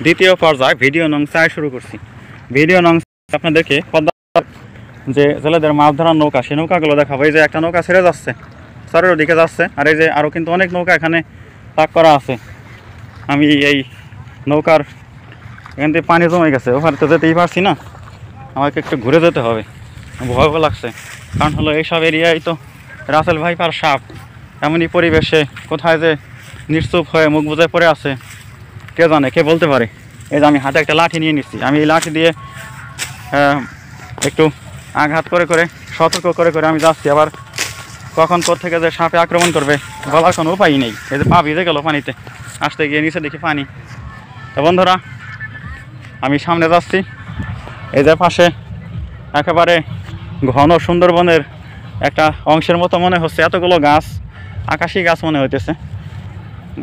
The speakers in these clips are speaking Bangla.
দ্বিতীয় পর্যায়ে ভিডিও নং 4 শুরু করছি। ভিডিও নং আপনাদেরকে পদ্মার যে জেলেদের মাছ ধরার নৌকা, সেই নৌকাগুলো দেখাবো। এই যে একটা নৌকা ছেড়ে যাচ্ছে, চরের দিকে যাচ্ছে, আর এই যে আরও কিন্তু অনেক নৌকা এখানে পাক করা আছে। আমি এই নৌকার এখান থেকে পানি জমে গেছে, ওখানে তো যেতেই পারছি না, আমাকে একটু ঘুরে যেতে হবে। ভয়ও লাগছে, কারণ হলো এইসব এরিয়ায় তো রাসেল ভাইপার সাপ, এমনই পরিবেশে কোথায় যে নিশ্চুপ হয়ে মুখ বুজে পড়ে আছে কে জানে, কে বলতে পারে। এই যে আমি হাতে একটা লাঠি নিয়ে নিচ্ছি, আমি এই লাঠি দিয়ে একটু আঘাত করে করে সতর্ক করে করে আমি যাচ্ছি। আবার কখন কোত্থেকে যে সাপে আক্রমণ করবে বলার কোনো উপায়ই নেই। এই যে পা ভিজে গেল পানিতে, আসতে গিয়ে নিচে দেখি পানি। তো বন্ধুরা, আমি সামনে যাচ্ছি। এই যে পাশে একেবারে ঘন সুন্দরবনের একটা অংশের মতো মনে হচ্ছে, এতগুলো গাছ, আকাশি গাছ মনে হইতেছে,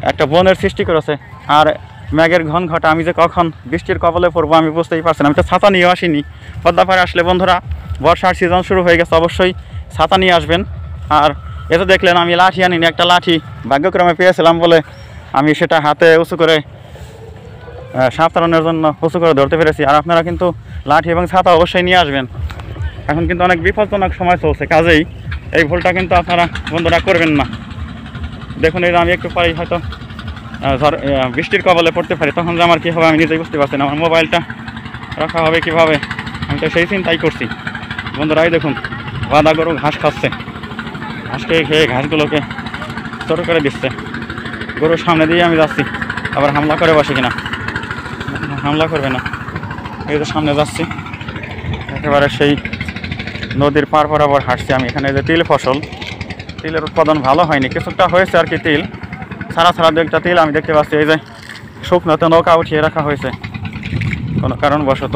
একটা বনের সৃষ্টি করেছে। আর মেঘের ঘন ঘটা, আমি যে কখন বৃষ্টির কবলে পড়বো আমি বুঝতেই পারছি না। আমি তো ছাতা নিয়েও আসিনি। পদ্মা পাড়ে আসলে বন্ধুরা বর্ষার সিজন শুরু হয়ে গেছে, অবশ্যই ছাতা নিয়ে আসবেন। আর এটা দেখলেন আমি লাঠি আনিনি, একটা লাঠি ভাগ্যক্রমে পেয়েছিলাম বলে আমি সেটা হাতে উঁচু করে সাপ তাড়ানোর জন্য উঁচু করে ধরতে পেরেছি। আর আপনারা কিন্তু লাঠি এবং ছাতা অবশ্যই নিয়ে আসবেন। এখন কিন্তু অনেক বিপজ্জনক সময় চলছে, কাজেই এই ভুলটা কিন্তু আপনারা বন্ধুরা করবেন না। দেখুন, এই যে আমি একটু পরেই হয়তো বৃষ্টির কবলে পড়তে পারি, তখন যে আমার কী হবে আমি নিজেই বুঝতে পারছি না। আমার মোবাইলটা রাখা হবে কীভাবে, আমি তো সেই চিন্তাই করছি। বন্ধুরাই দেখুন, বাঁধা গরু ঘাস খাচ্ছে, ঘাস খেয়ে খেয়ে ঘাসগুলোকে ছোটো করে দিচ্ছে। গরুর সামনে দিয়ে আমি যাচ্ছি, আবার হামলা করে বসে কিনা, হামলা করবে না। এই যে সামনে যাচ্ছি, একেবারে সেই নদীর পার বরাবর হাঁটছি আমি। এখানে যে তিল ফসল, তিলের উৎপাদন ভালো হয়নি, কিছুটা হয়েছে আর কি। তিল ছাড়া ছাড়া দু একটা তিল আমি দেখতে পাচ্ছি। এই যে শুকনোতে নৌকা উঠিয়ে রাখা হয়েছে কোনো কারণবশত।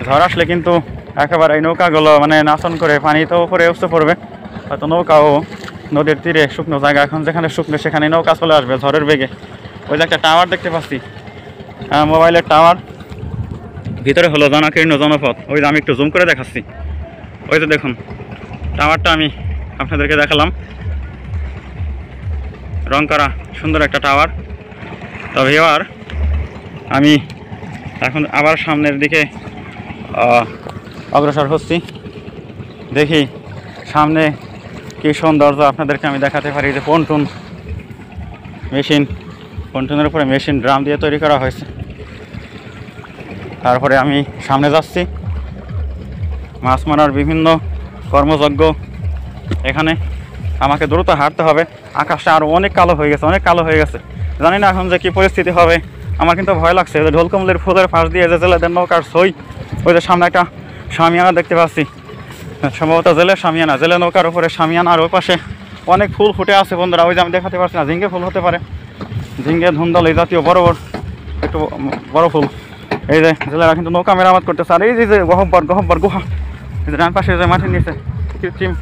ঝড় আসলে কিন্তু একেবারে এই নৌকাগুলো মানে নাচন করে পানি তো উপরে উপচে পড়বে, হয়তো নৌকাও নদীর তীরে শুকনো জায়গা, এখন যেখানে শুকনো সেখানে নৌকা চলে আসবে ঝড়ের বেগে। ওই যে একটা টাওয়ার দেখতে পাচ্ছি, মোবাইলের টাওয়ার, ভিতরে হলো জনাকীর্ণ জনপথ। ওই যে আমি একটু জুম করে দেখাচ্ছি, ওই যে দেখুন টাওয়ারটা আমি আপনাদেরকে দেখালাম, রং করা সুন্দর একটা টাওয়ার। তবে এবার আমি এখন আবার সামনের দিকে অগ্রসর হচ্ছি। দেখি সামনে কি সৌন্দর্য আপনাদেরকে আমি দেখাতে পারি। যে পন্টুন মেশিন, পন্টুনের উপরে মেশিন ড্রাম দিয়ে তৈরি করা হয়েছে। তারপরে আমি সামনে যাচ্ছি, মাছ মারার বিভিন্ন কর্মযজ্ঞ এখানে। আমাকে দ্রুত হাঁটতে হবে, আকাশটা আরও অনেক কালো হয়ে গেছে, অনেক কালো হয়ে গেছে। জানি না এখন যে কী পরিস্থিতি হবে, আমার কিন্তু ভয় লাগছে। যে ঢোলকমলের ফুলের পাশ দিয়ে যে জেলেদের নৌকার সই, ওই যে সামনে একটা শামিয়ানা দেখতে পাচ্ছি, সম্ভবত জেলের শামিয়ানা, জেলে নৌকার উপরে শামিয়ানা। আর ওই পাশে অনেক ফুল ফুটে আছে বন্ধুরা, ওই যে আমি দেখাতে পারছি না, ঝিঙ্গে ফুল হতে পারে, ঝিঙ্গে, ধুন্দল, এই জাতীয় বড় বড় একটু বড় ফুল। এই যে জেলেরা কিন্তু নৌকা মেরামত করতেছে। আর এই যে গহব্বর গুহা, এই যে ডান পাশে যে মাটির নিচে কৃত্রিম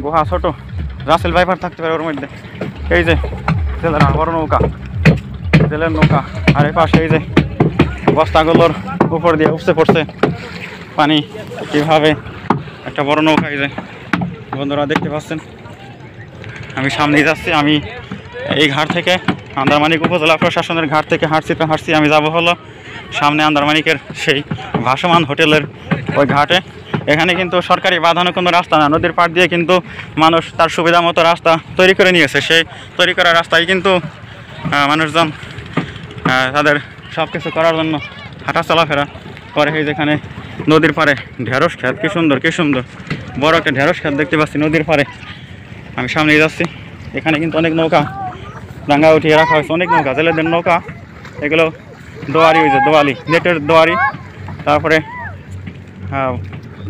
গুহা, ছোট রাসেল ভাইপার থাকতে পারে ওর মধ্যে। এই যে জেলেরা বড় নৌকা, জেলের নৌকা। আর এই পাশে এই যে বস্তাগুলোর উপর দিয়ে উপচে পড়ছে পানি কীভাবে, একটা বড় নৌকা। এই যে বন্ধুরা দেখতে পাচ্ছেন, আমি সামনেই যাচ্ছি। আমি এই ঘাট থেকে, আন্দারমানিক উপজেলা প্রশাসনের ঘাট থেকে হাঁটছি। আমি যাব হলো সামনে আন্দারমানিকের সেই ভাসমান হোটেলের ওই ঘাটে। এখানে কিন্তু সরকারি বাঁধানো কোনো রাস্তা না, নদীর পাড় দিয়ে কিন্তু মানুষ তার সুবিধা মতো রাস্তা তৈরি করে নিয়েছে। সেই তৈরি করা রাস্তায় কিন্তু মানুষজন তাদের সব কিছু করার জন্য হাঁটা চলাফেরা করে। এই যেখানে নদীর পাড়ে ঢেঁড়স ক্ষেত, কী সুন্দর কী সুন্দর বড় একটা ঢেঁড়স ক্ষেত দেখতে পাচ্ছি নদীর পাড়ে। আমি সামনেই যাচ্ছি, এখানে কিন্তু অনেক নৌকা ডাঙ্গা উঠিয়ে রাখা হয়েছে, অনেক নৌকা, জেলেদের নৌকা। এগুলো দোয়ারি, ওই যে দোয়ালি, নেটের দোয়ারি। তারপরে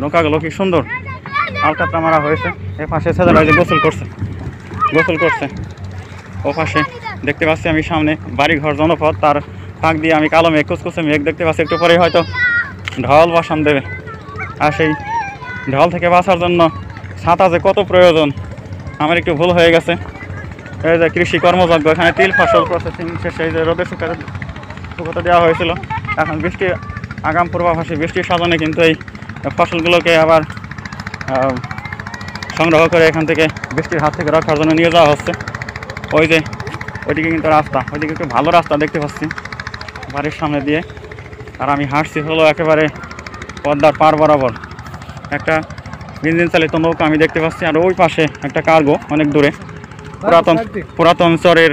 নৌকাগুলো কি সুন্দর আলকাতরা মারা হয়েছে। এ পাশে ছেলেরা যে গোসল করছে। ও পাশে দেখতে পাচ্ছি আমি সামনে বাড়িঘর, জনপদ, তার ফাঁক দিয়ে আমি কালো মেঘ, কুচকুচে মেঘ দেখতে পাচ্ছি। একটু পরেই হয়তো ঢল বসান দেবে। আর সেই ঢল থেকে বাঁচার জন্য ছাতা যে কত প্রয়োজন, আমার একটু ভুল হয়ে গেছে। এই যে কৃষি কর্মযজ্ঞ, এখানে তিল ফসল প্রসেসিং শেষে এই যে রোদে শুকাতে দেওয়া হয়েছিল। এখন বৃষ্টি, আগাম পূর্বাভাসে বৃষ্টির সাধনে কিন্তু এই ফসলগুলোকে আবার সংগ্রহ করে এখান থেকে বৃষ্টির হাত থেকে রক্ষার জন্য নিয়ে যাওয়া হচ্ছে। ওই যে ওইদিকে কিন্তু রাস্তা, ওইদিকে একটু ভালো রাস্তা দেখতে পাচ্ছি। বাড়ির সামনে দিয়ে। আর আমি হাঁটছি হলো একেবারে পদ্মার পার বরাবর। একটা ইঞ্জিন চালিত নৌকা আমি দেখতে পাচ্ছি, আর ওই পাশে একটা কার্গো অনেক দূরে পুরাতন চরের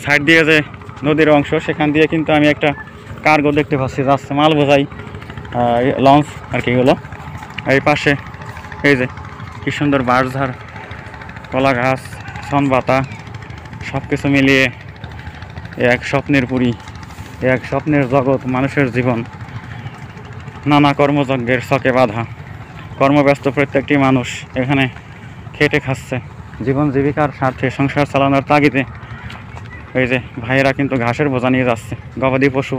সাইড দিয়ে যে নদীর অংশ, সেখান দিয়ে কিন্তু আমি একটা কার্গো দেখতে পাচ্ছি যাচ্ছে, মাল বোঝাই লঞ্চ আর কি হলো। এই পাশে এই যে কি সুন্দর বাঁশঝাড়, কলা গাছ, সনবাতা, সব কিছু মিলিয়ে এক স্বপ্নের পুরী, এক স্বপ্নের জগৎ। মানুষের জীবন নানা কর্মযজ্ঞের ছকে বাঁধা, কর্মব্যস্ত প্রত্যেকটি মানুষ এখানে খেটে খাচ্ছে জীবন জীবিকার স্বার্থে, সংসার চালানোর তাগিদে। এই যে ভাইয়েরা কিন্তু ঘাসের বোঝা নিয়ে যাচ্ছে, গবাদি পশু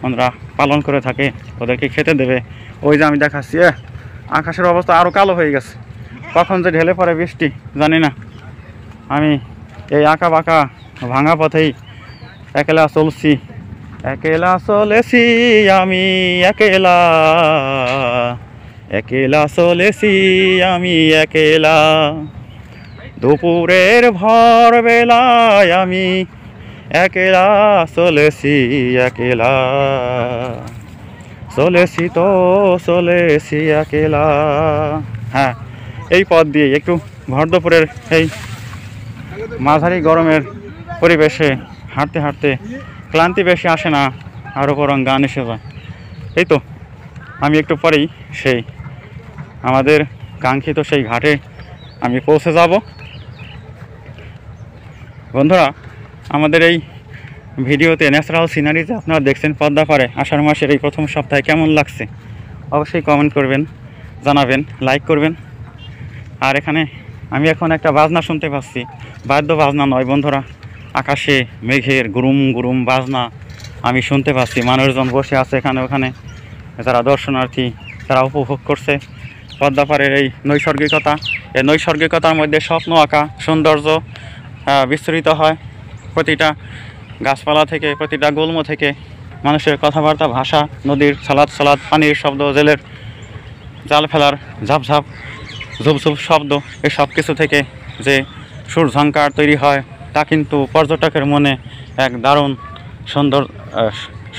ওনারা পালন করে থাকে, ওদেরকে খেতে দেবে। ওই যে আমি দেখাচ্ছি আকাশের অবস্থা আরও কালো হয়ে গেছে, কখন যে ঢেলে পড়ে বৃষ্টি জানি না। আমি এই আঁকা বাঁকা ভাঙা পথেই একলা চলছি, একলা চলেছি আমি, একলা একলা চলেছি আমি, একলা দুপুরের ভর বেলায় আমি একলা চলেছি, একলা চলেছি তো চলেছি একলা। হ্যাঁ, এই পথ দিয়ে একটু ভর দুপুরের এই মাঝারি গরমের পরিবেশে হাঁটতে হাঁটতে ক্লান্তি বেশি আসে না, আরও বরং গান এসে যায়। এই তো আমি একটু পরেই সেই আমাদের কাঙ্ক্ষিত সেই ঘাটে আমি পৌঁছে যাব। বন্ধুরা, আমাদের এই ভিডিওতে ন্যাচারাল সিনারি যে আপনারা দেখছেন পদ্মা পাড়ে আষাঢ় মাসের এই প্রথম সপ্তাহে কেমন লাগছে অবশ্যই কমেন্ট করবেন, জানাবেন, লাইক করবেন। আর এখানে আমি এখন একটা বাজনা শুনতে পাচ্ছি, বাদ্য বাজনা নয় বন্ধুরা, আকাশে মেঘের গুরুম গুরুম বাজনা আমি শুনতে পাচ্ছি। মানুষজন বসে আছে এখানে ওখানে, যারা দর্শনার্থী তারা উপভোগ করছে পদ্মা পাড়ের এই নৈসর্গিকতা। এই নৈসর্গিকতার মধ্যে স্বপ্ন আঁকা সৌন্দর্য বিস্তৃত হয়। প্রতিটা গাছপালা থেকে, প্রতিটা গুল্ম থেকে মানুষের কথাবার্তা, ভাষা, নদীর ছলাৎ ছলাৎ পানির শব্দ, জেলের জাল ফেলার ঝাপঝাপ ঝুপঝুপ শব্দ, এই সব কিছু থেকে যে সুর ঝঙ্কার তৈরি হয় তা কিন্তু পর্যটকের মনে এক দারুণ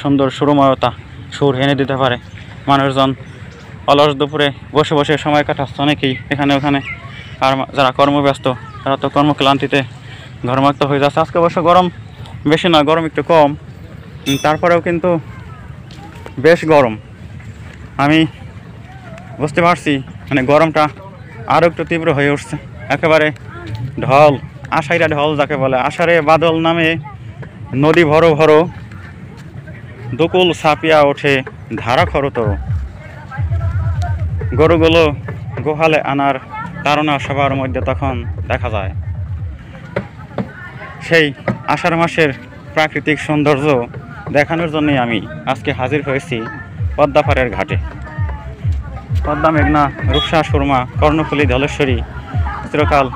সুন্দর সুরময়তা, সুর এনে দিতে পারে। মানুষজন অলস দুপুরে বসে বসে সময় কাটাচ্ছে অনেকেই এখানে ওখানে, আর যারা কর্মব্যস্ত তারা তো কর্মক্লান্তিতে ঘর্মাক্ত হয়ে যাচ্ছে। আজকে অবশ্য গরম বেশি না, গরম একটু কম, তারপরেও কিন্তু বেশ গরম। আমি বুঝতে পারছি মানে গরমটা আরও একটু তীব্র হয়ে উঠছে। একেবারে ঢল, আষাঢ়া ঢল যাকে বলে, আষাঢ়ে বাদল নামে নদী ভরো ভরো, দুকুল ছাপিয়া ওঠে ধারা খরতর। গরুগুলো গোহালে আনার তাড়না সবার মধ্যে তখন দেখা যায়। সেই আষাঢ় মাসের প্রাকৃতিক সৌন্দর্য দেখানোর জন্যই আমি আজকে হাজির হয়েছি পদ্মা পাড়ের ঘাটে। পদ্মা, মেঘনা, রূপসা, সুরমা, কর্ণফুলী, ধলেশ্বরী চিরকাল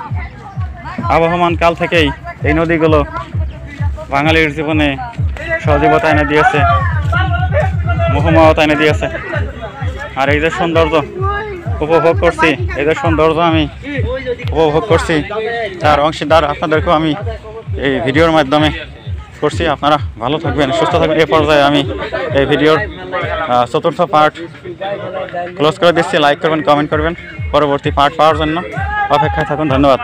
আবহমান কাল থেকেই এই নদীগুলো বাঙালির জীবনে সজীবতা এনে দিয়েছে, মোহময়তা এনে দিয়েছে। আর এই যে সৌন্দর্য উপভোগ করছি, এই যে সৌন্দর্য আমি উপভোগ করছি, তার অংশীদার আপনাদেরকেও আমি এই ভিডিওর মাধ্যমে করছি। আপনারা ভালো থাকবেন, সুস্থ থাকবেন। এ পর্যায়ে আমি এই ভিডিওর চতুর্থ পার্ট ক্লোজ করে দিচ্ছি। লাইক করবেন, কমেন্ট করবেন, পরবর্তী পার্ট পাওয়ার জন্য অপেক্ষায় থাকুন। ধন্যবাদ।